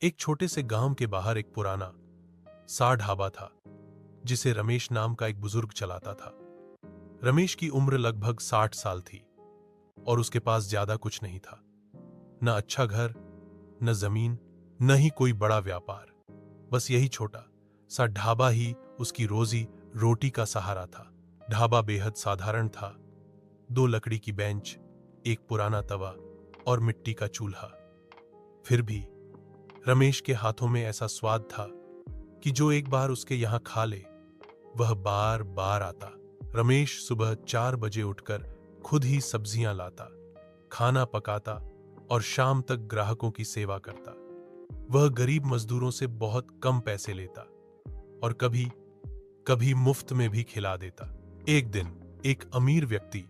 एक छोटे से गांव के बाहर एक पुराना सा ढाबा था जिसे रमेश नाम का एक बुजुर्ग चलाता था। रमेश की उम्र लगभग 60 साल थी और उसके पास ज्यादा कुछ नहीं था। न अच्छा घर, न जमीन, न ही कोई बड़ा व्यापार। बस यही छोटा सा ढाबा ही उसकी रोजी रोटी का सहारा था। ढाबा बेहद साधारण था। 2 लकड़ी की बेंच, एक पुराना तवा और मिट्टी का चूल्हा। फिर भी रमेश के हाथों में ऐसा स्वाद था कि जो एक बार उसके यहां खा ले वह बार बार आता। रमेश सुबह 4 बजे उठकर खुद ही सब्जियां लाता, खाना पकाता और शाम तक ग्राहकों की सेवा करता। वह गरीब मजदूरों से बहुत कम पैसे लेता और कभी कभी मुफ्त में भी खिला देता। एक दिन एक अमीर व्यक्ति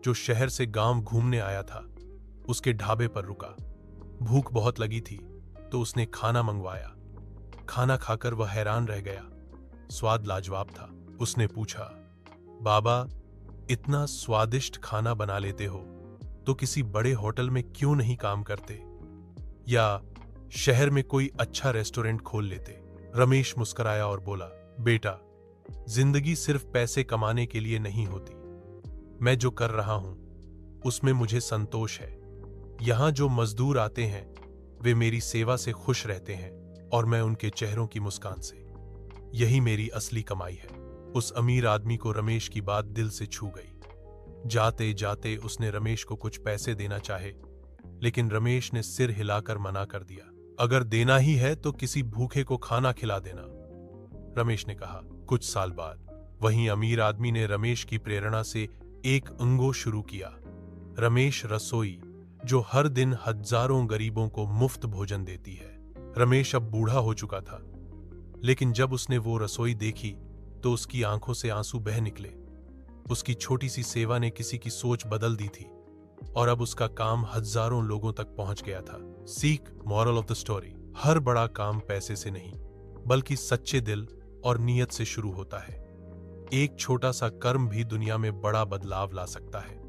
जो शहर से गांव घूमने आया था उसके ढाबे पर रुका। भूख बहुत लगी थी तो उसने खाना मंगवाया। खाना खाकर वह हैरान रह गया। स्वाद लाजवाब था। उसने पूछा, बाबा, इतना स्वादिष्ट खाना बना लेते हो तो किसी बड़े होटल में क्यों नहीं काम करते या शहर में कोई अच्छा रेस्टोरेंट खोल लेते? रमेश मुस्कुराया और बोला, बेटा, जिंदगी सिर्फ पैसे कमाने के लिए नहीं होती। मैं जो कर रहा हूं उसमें मुझे संतोष है। यहां जो मजदूर आते हैं वे मेरी सेवा से खुश रहते हैं और मैं उनके चेहरों की मुस्कान से। यही मेरी असली कमाई है। उस अमीर आदमी को रमेश की बात दिल से छू गई। जाते जाते उसने रमेश को कुछ पैसे देना चाहे, लेकिन रमेश ने सिर हिलाकर मना कर दिया। अगर देना ही है तो किसी भूखे को खाना खिला देना, रमेश ने कहा। कुछ साल बाद वहीं अमीर आदमी ने रमेश की प्रेरणा से एक एनजीओ शुरू किया, रमेश रसोई, जो हर दिन हजारों गरीबों को मुफ्त भोजन देती है। रमेश अब बूढ़ा हो चुका था, लेकिन जब उसने वो रसोई देखी तो उसकी आंखों से आंसू बह निकले। उसकी छोटी सी सेवा ने किसी की सोच बदल दी थी और अब उसका काम हजारों लोगों तक पहुंच गया था। सीख, मॉरल ऑफ द स्टोरी, हर बड़ा काम पैसे से नहीं बल्कि सच्चे दिल और नीयत से शुरू होता है। एक छोटा सा कर्म भी दुनिया में बड़ा बदलाव ला सकता है।